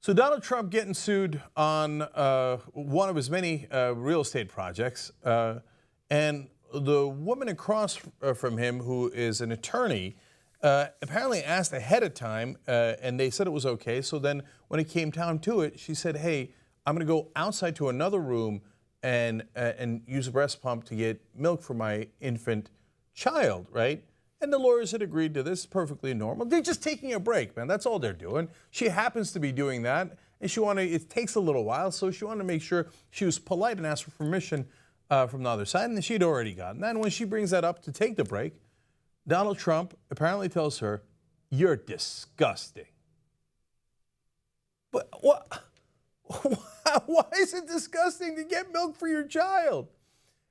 So Donald Trump getting sued on one of his many real estate projects, and the woman across from him, who is an attorney, apparently asked ahead of time, and they said it was okay. So then when it came down to it, she said, hey, I'm going to go outside to another room and use a breast pump to get milk for my infant child, right? And the lawyers had agreed to this, perfectly normal. They're just taking a break, man. That's all they're doing. She happens to be doing that, and it takes a little while, so she wanted to make sure she was polite and asked for permission from the other side, and she'd already gotten that. And when she brings that up to take the break, Donald Trump apparently tells her, "You're disgusting." But what? Why is it disgusting to get milk for your child?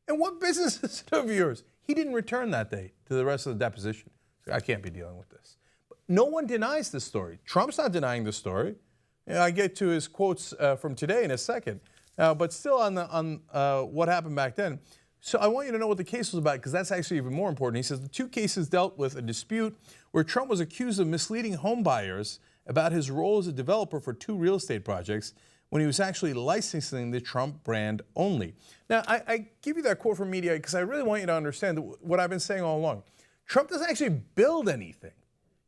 And what business is it of yours? He didn't return that day to the rest of the deposition. I can't be dealing with this. But no one denies this story. Trump's not denying the story. I get to his quotes from today in a second. But still on what happened back then. So I want you to know what the case was about, because that's actually even more important. He says the two cases dealt with a dispute where Trump was accused of misleading home buyers about his role as a developer for two real estate projects when he was actually licensing the Trump brand only. Now, I give you that quote from media because I really want you to understand what I've been saying all along. Trump doesn't actually build anything.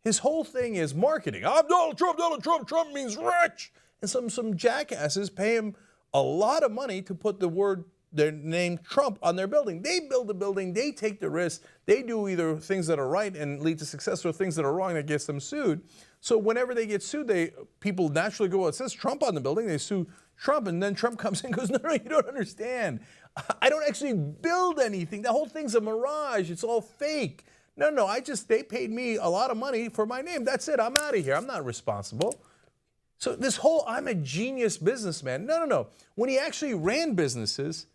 His whole thing is marketing. I'm Donald Trump, Donald Trump, Trump means rich. And some jackasses pay him a lot of money to put their name Trump on their building. They build the building, they take the risk, they do either things that are right and lead to success or things that are wrong that gets them sued. So whenever they get sued, people naturally go, well, it says Trump on the building, they sue Trump, and then Trump comes in and goes, no, you don't understand. I don't actually build anything. The whole thing's a mirage. It's all fake. No, they paid me a lot of money for my name. That's it. I'm out of here. I'm not responsible. So this whole I'm a genius businessman. No. When he actually ran businesses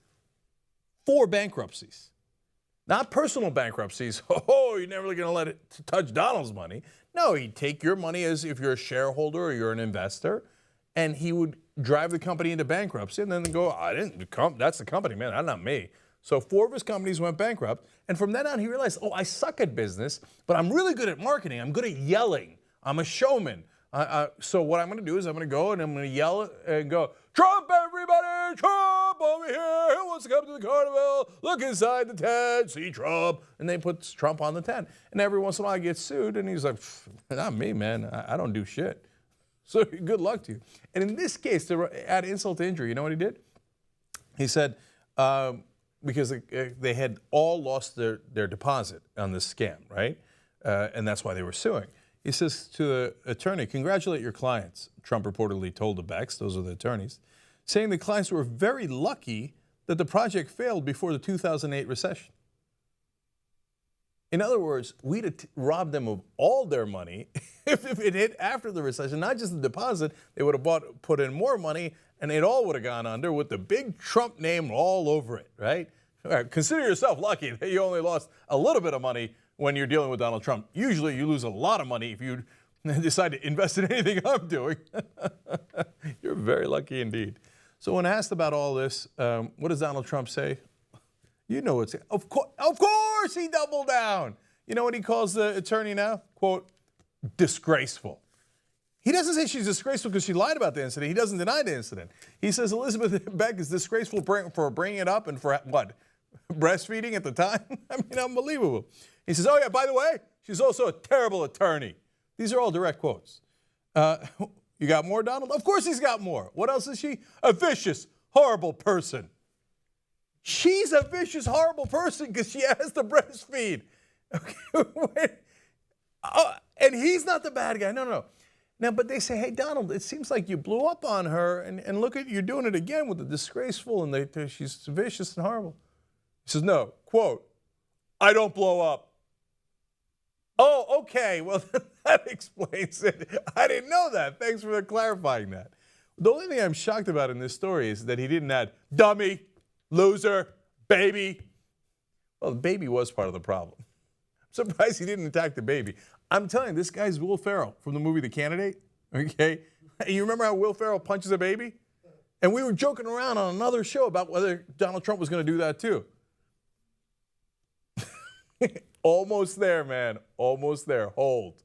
for bankruptcies, not personal bankruptcies. Oh, you're never going to let it touch Donald's money. No, he'd take your money as if you're a shareholder or you're an investor, and he would drive the company into bankruptcy and then go, that's the company, man, that's not me. So 4 of his companies went bankrupt, and from then on he realized, I suck at business, but I'm really good at marketing. I'm good at yelling. I'm a showman. So what I'm going to do is I'm going to go and I'm going to yell and go, Trump, everybody, Trump over here. Who wants to come to the carnival? Look inside the tent, see Trump. And they put Trump on the tent. And every once in a while I get sued, and he's like, not me, man. I don't do shit. So good luck to you. And in this case, to add insult to injury, you know what he did? He said, because they had all lost their deposit on this scam, right? And that's why they were suing. He says to the attorney, congratulate your clients, Trump reportedly told the Becks, those are the attorneys, saying the clients were very lucky that the project failed before the 2008 recession. In other words, we'd have robbed them of all their money if it hit after the recession, not just the deposit. They would have put in more money, and it all would have gone under with the big Trump name all over it, right? All right, consider yourself lucky that you only lost a little bit of money when you're dealing with Donald Trump. Usually you lose a lot of money if you decide to invest in anything I'm doing. You're very lucky indeed. So when asked about all this, what does Donald Trump say? You know it's, of course he doubled down. You know what he calls the attorney now? Quote, disgraceful. He doesn't say she's disgraceful because she lied about the incident. He doesn't deny the incident. He says Elizabeth Beck is disgraceful for bringing it up and for what? Breastfeeding at the time? I mean, unbelievable. He says, oh yeah, by the way, she's also a terrible attorney. These are all direct quotes. You got more, Donald? Of course he's got more. What else is she? A vicious, horrible person. She's a vicious, horrible person because she has to breastfeed. Okay. And he's not the bad guy. No. Now, but they say, hey, Donald, it seems like you blew up on her, and look at, you're doing it again with the disgraceful, and she's vicious and horrible. He says, no, quote, I don't blow up. Oh, okay, well, that explains it. I didn't know that. Thanks for clarifying that. The only thing I'm shocked about in this story is that he didn't add dummy, loser, baby. Well, the baby was part of the problem. I'm surprised he didn't attack the baby. I'm telling you, this guy's Will Ferrell from the movie The Candidate, okay? And you remember how Will Ferrell punches a baby? And we were joking around on another show about whether Donald Trump was going to do that too. Almost there, man. Almost there. Hold.